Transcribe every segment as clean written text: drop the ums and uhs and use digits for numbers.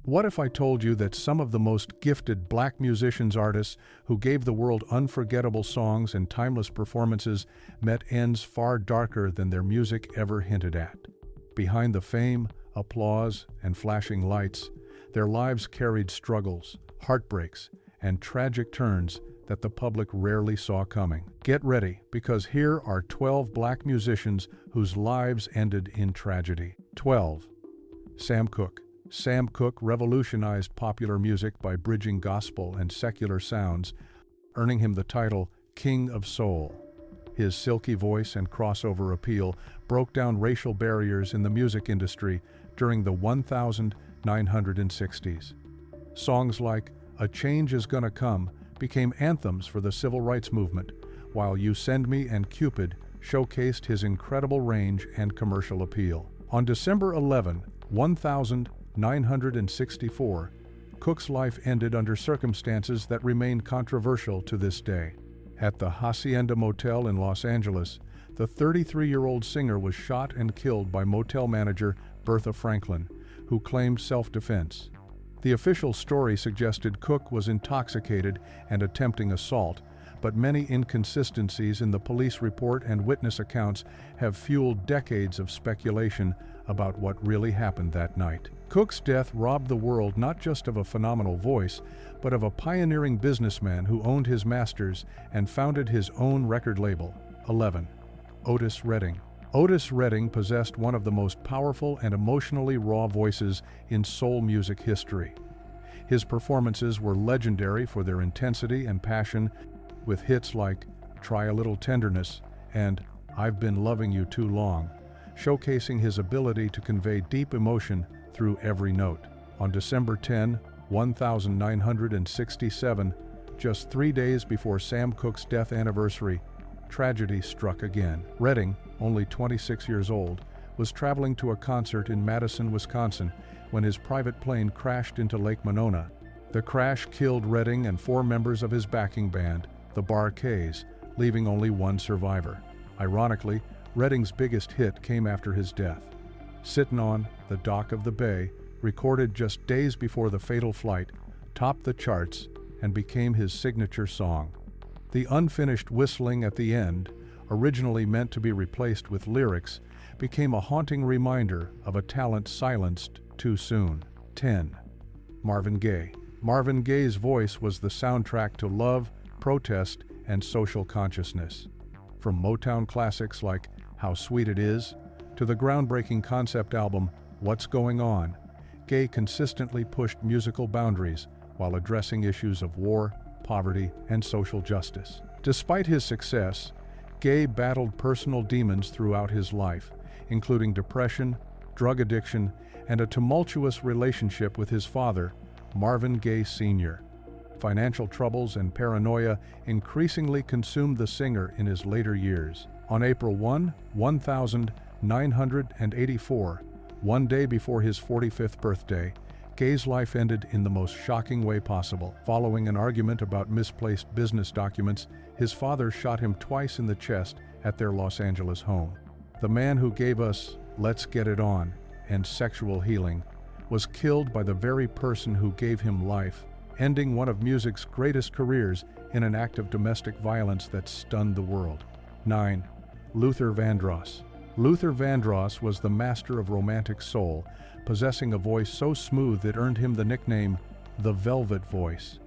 What if I told you that some of the most gifted black musicians artists who gave the world unforgettable songs and timeless performances met ends far darker than their music ever hinted at? Behind the fame, applause, and flashing lights, their lives carried struggles, heartbreaks, and tragic turns that the public rarely saw coming. Get ready, because here are 12 black musicians whose lives ended in tragedy. 12. Sam Cooke. Sam Cooke revolutionized popular music by bridging gospel and secular sounds, earning him the title King of Soul. His silky voice and crossover appeal broke down racial barriers in the music industry during the 1960s. Songs like A Change Is Gonna Come became anthems for the civil rights movement, while You Send Me and Cupid showcased his incredible range and commercial appeal. On December 11, 1964, Cooke's life ended under circumstances that remain controversial to this day. At the Hacienda Motel in Los Angeles, the 33-year-old singer was shot and killed by motel manager Bertha Franklin, who claimed self-defense. The official story suggested Cooke was intoxicated and attempting assault, but many inconsistencies in the police report and witness accounts have fueled decades of speculation about what really happened that night. Cooke's death robbed the world not just of a phenomenal voice, but of a pioneering businessman who owned his masters and founded his own record label. 11. Otis Redding. Otis Redding possessed one of the most powerful and emotionally raw voices in soul music history. His performances were legendary for their intensity and passion, with hits like Try a Little Tenderness and I've Been Loving You Too Long, showcasing his ability to convey deep emotion through every note. On December 10, 1967, just 3 days before Sam Cooke's death anniversary, tragedy struck again. Redding, only 26 years old, was traveling to a concert in Madison, Wisconsin, when his private plane crashed into Lake Monona. The crash killed Redding and 4 members of his backing band, the Bar-Kays, leaving only one survivor. Ironically, Redding's biggest hit came after his death. Sittin' on the Dock of the Bay, recorded just days before the fatal flight, topped the charts and became his signature song. The unfinished whistling at the end, originally meant to be replaced with lyrics, became a haunting reminder of a talent silenced too soon. 10. Marvin Gaye. Marvin Gaye's voice was the soundtrack to love, protest, and social consciousness. From Motown classics like How Sweet It Is to the groundbreaking concept album What's Going On, Gaye consistently pushed musical boundaries while addressing issues of war, poverty, and social justice. Despite his success, Gaye battled personal demons throughout his life, including depression, drug addiction, and a tumultuous relationship with his father, Marvin Gaye Sr. Financial troubles and paranoia increasingly consumed the singer in his later years. On April 1, 1984, one day before his 45th birthday, Gaye's life ended in the most shocking way possible. Following an argument about misplaced business documents, his father shot him twice in the chest at their Los Angeles home. The man who gave us Let's Get It On and Sexual Healing was killed by the very person who gave him life, ending one of music's greatest careers in an act of domestic violence that stunned the world. 9. Luther Vandross. Luther Vandross was the master of romantic soul, possessing a voice so smooth it earned him the nickname the Velvet Voice.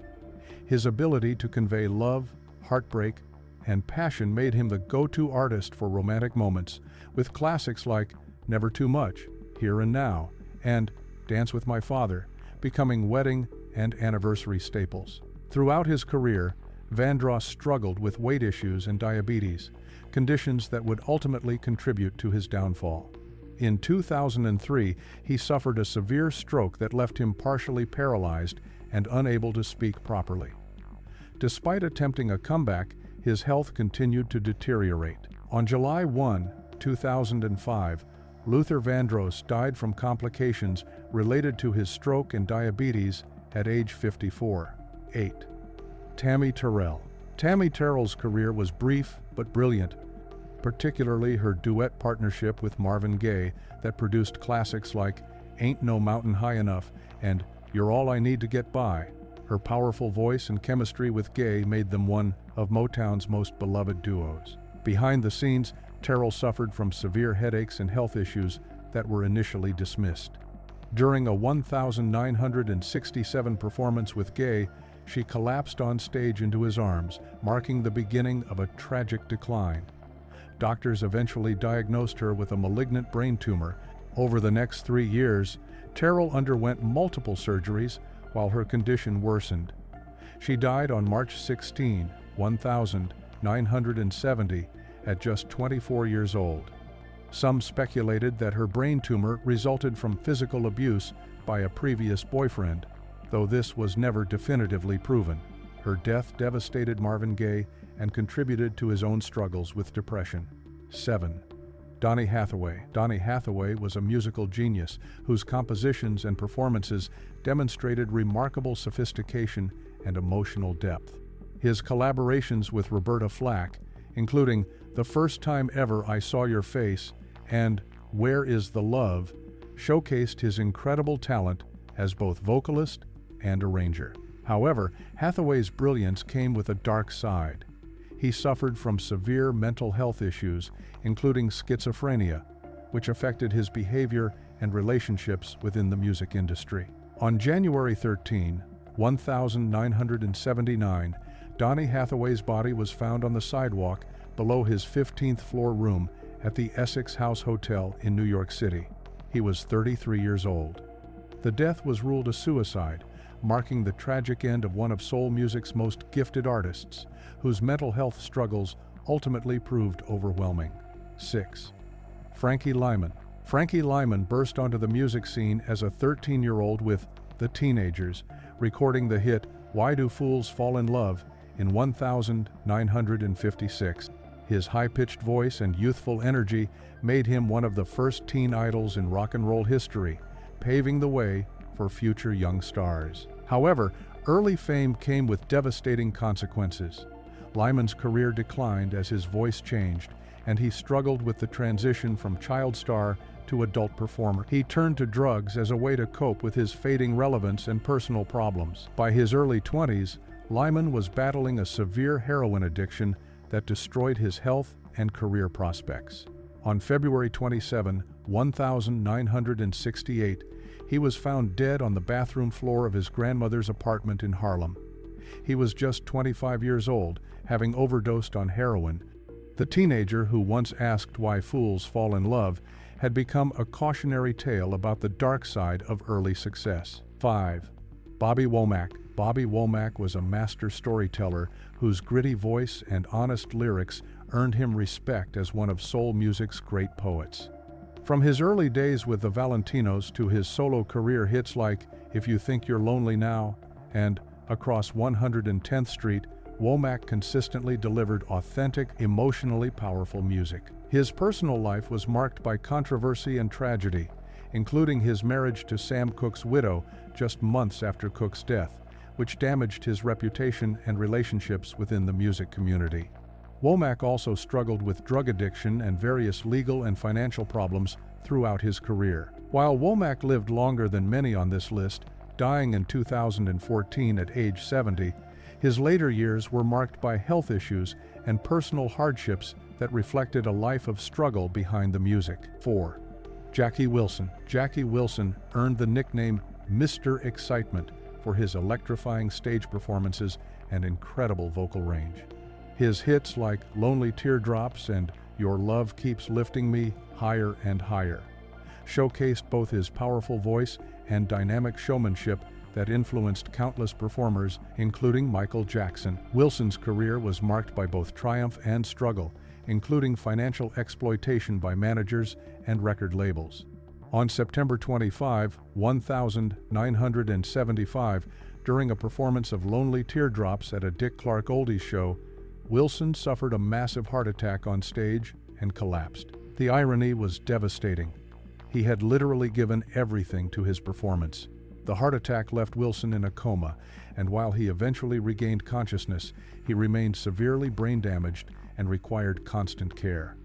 His ability to convey love, heartbreak, and passion made him the go-to artist for romantic moments, with classics like Never Too Much, Here and Now, and Dance with My Father becoming wedding and anniversary staples. Throughout his career, Vandross struggled with weight issues and diabetes, conditions that would ultimately contribute to his downfall. In 2003, he suffered a severe stroke that left him partially paralyzed and unable to speak properly. Despite attempting a comeback, his health continued to deteriorate. On July 1, 2005, Luther Vandross died from complications related to his stroke and diabetes at age 54. 8. Tammy Terrell. Tammy Terrell's career was brief but brilliant, particularly her duet partnership with Marvin Gaye that produced classics like Ain't No Mountain High Enough and "You're all I need to get by." Her powerful voice and chemistry with Gaye made them one of Motown's most beloved duos. Behind the scenes, Terrell suffered from severe headaches and health issues that were initially dismissed. During a 1967 performance with Gaye, she collapsed on stage into his arms, marking the beginning of a tragic decline. Doctors eventually diagnosed her with a malignant brain tumor. Over the next 3 years, Terrell underwent multiple surgeries while her condition worsened. She died on March 16, 1970, at just 24 years old. Some speculated that her brain tumor resulted from physical abuse by a previous boyfriend, though this was never definitively proven. Her death devastated Marvin Gaye and contributed to his own struggles with depression. 7. Donny Hathaway. Donny Hathaway was a musical genius whose compositions and performances demonstrated remarkable sophistication and emotional depth. His collaborations with Roberta Flack, including "The First Time Ever I Saw Your Face" and "Where Is the Love," showcased his incredible talent as both vocalist and arranger. However, Hathaway's brilliance came with a dark side. He suffered from severe mental health issues, including schizophrenia, which affected his behavior and relationships within the music industry. On January 13, 1979, Donny Hathaway's body was found on the sidewalk below his 15th floor room at the Essex House Hotel in New York City. He was 33 years old. The death was ruled a suicide, marking the tragic end of one of soul music's most gifted artists, whose mental health struggles ultimately proved overwhelming. 6. Frankie Lymon. Frankie Lymon burst onto the music scene as a 13-year-old with The Teenagers, recording the hit "Why Do Fools Fall in Love" in 1956. His high-pitched voice and youthful energy made him one of the first teen idols in rock and roll history, paving the way for future young stars. However, early fame came with devastating consequences. Lyman's career declined as his voice changed, and he struggled with the transition from child star to adult performer. He turned to drugs as a way to cope with his fading relevance and personal problems. By his early 20s, Lyman was battling a severe heroin addiction that destroyed his health and career prospects. On February 27, 1968, he was found dead on the bathroom floor of his grandmother's apartment in Harlem. He was just 25 years old, having overdosed on heroin. The teenager who once asked why fools fall in love had become a cautionary tale about the dark side of early success. 5. Bobby Womack. Bobby Womack was a master storyteller whose gritty voice and honest lyrics earned him respect as one of soul music's great poets. From his early days with the Valentinos to his solo career hits like "If You Think You're Lonely Now" and "Across 110th Street," Womack consistently delivered authentic, emotionally powerful music. His personal life was marked by controversy and tragedy, including his marriage to Sam Cooke's widow just months after Cooke's death, which damaged his reputation and relationships within the music community. Womack also struggled with drug addiction and various legal and financial problems throughout his career. While Womack lived longer than many on this list, dying in 2014 at age 70, his later years were marked by health issues and personal hardships that reflected a life of struggle behind the music. 4. Jackie Wilson. Jackie Wilson earned the nickname Mr. Excitement for his electrifying stage performances and incredible vocal range. His hits like "Lonely Teardrops" and "Your Love Keeps Lifting Me Higher and Higher" showcased both his powerful voice and dynamic showmanship that influenced countless performers, including Michael Jackson. Wilson's career was marked by both triumph and struggle, including financial exploitation by managers and record labels. On September 25, 1975, during a performance of "Lonely Teardrops" at a Dick Clark Oldies show, Wilson suffered a massive heart attack on stage and collapsed. The irony was devastating. He had literally given everything to his performance. The heart attack left Wilson in a coma, and while he eventually regained consciousness, he remained severely brain damaged and required constant care.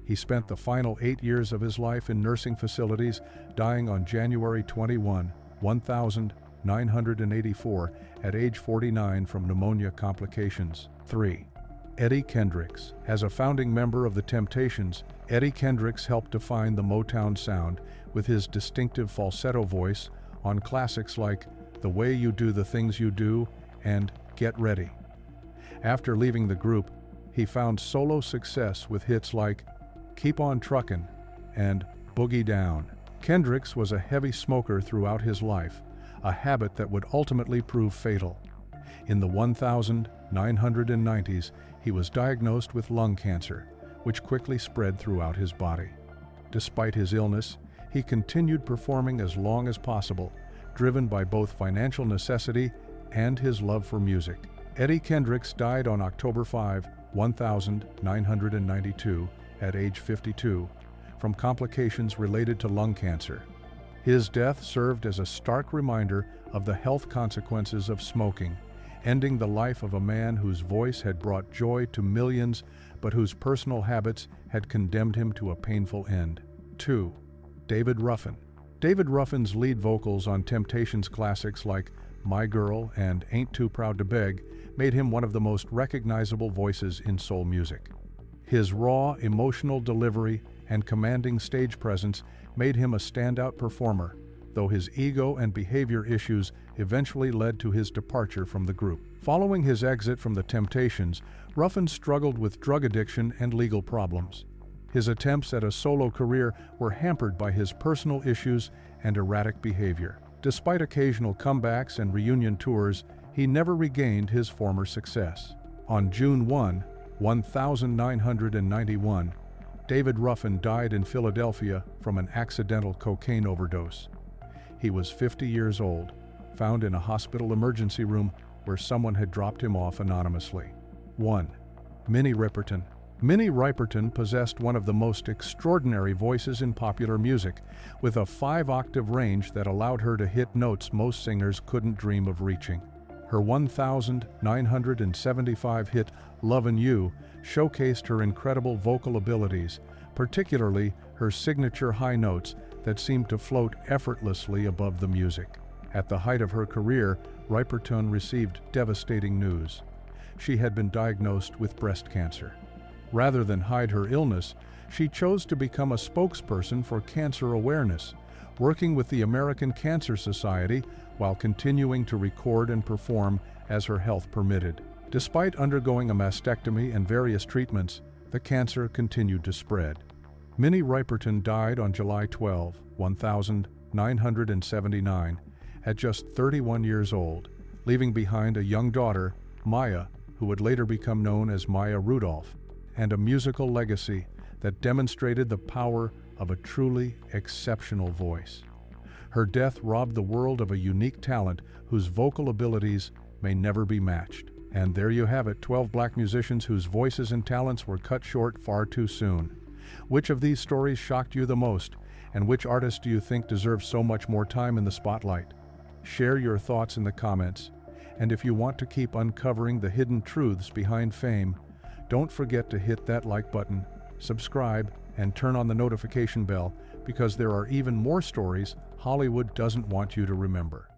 He spent the final 8 years of his life in nursing facilities, dying on January 21, 1976. 1984, at age 49 from pneumonia complications. 3. Eddie Kendricks. As a founding member of the Temptations, Eddie Kendricks helped define the Motown sound with his distinctive falsetto voice on classics like The Way You Do the Things You Do and Get Ready. After leaving the group, he found solo success with hits like Keep On Truckin' and Boogie Down. Kendricks was a heavy smoker throughout his life, a habit that would ultimately prove fatal. In the 1990s, he was diagnosed with lung cancer, which quickly spread throughout his body. Despite his illness, he continued performing as long as possible, driven by both financial necessity and his love for music. Eddie Kendricks died on October 5, 1992, at age 52, from complications related to lung cancer. His death served as a stark reminder of the health consequences of smoking, ending the life of a man whose voice had brought joy to millions, but whose personal habits had condemned him to a painful end. 2. David Ruffin. David Ruffin's lead vocals on Temptations classics like My Girl and Ain't Too Proud to Beg made him one of the most recognizable voices in soul music. His raw, emotional delivery and commanding stage presence made him a standout performer, though his ego and behavior issues eventually led to his departure from the group. Following his exit from the Temptations, Ruffin struggled with drug addiction and legal problems. His attempts at a solo career were hampered by his personal issues and erratic behavior. Despite occasional comebacks and reunion tours, he never regained his former success. On June 1, 1991, David Ruffin died in Philadelphia from an accidental cocaine overdose. He was 50 years old, found in a hospital emergency room where someone had dropped him off anonymously. 1. Minnie Riperton. Minnie Riperton possessed one of the most extraordinary voices in popular music, with a 5-octave range that allowed her to hit notes most singers couldn't dream of reaching. Her 1975 hit Lovin' You showcased her incredible vocal abilities, particularly her signature high notes that seemed to float effortlessly above the music. At the height of her career, Riperton received devastating news. She had been diagnosed with breast cancer. Rather than hide her illness, she chose to become a spokesperson for cancer awareness, working with the American Cancer Society while continuing to record and perform as her health permitted. Despite undergoing a mastectomy and various treatments, the cancer continued to spread. Minnie Riperton died on July 12, 1979, at just 31 years old, leaving behind a young daughter, Maya, who would later become known as Maya Rudolph, and a musical legacy that demonstrated the power of a truly exceptional voice. Her death robbed the world of a unique talent whose vocal abilities may never be matched. And there you have it, 12 black musicians whose voices and talents were cut short far too soon. Which of these stories shocked you the most, and which artist do you think deserves so much more time in the spotlight? Share your thoughts in the comments, and if you want to keep uncovering the hidden truths behind fame, don't forget to hit that like button, subscribe, and turn on the notification bell, because there are even more stories Hollywood doesn't want you to remember.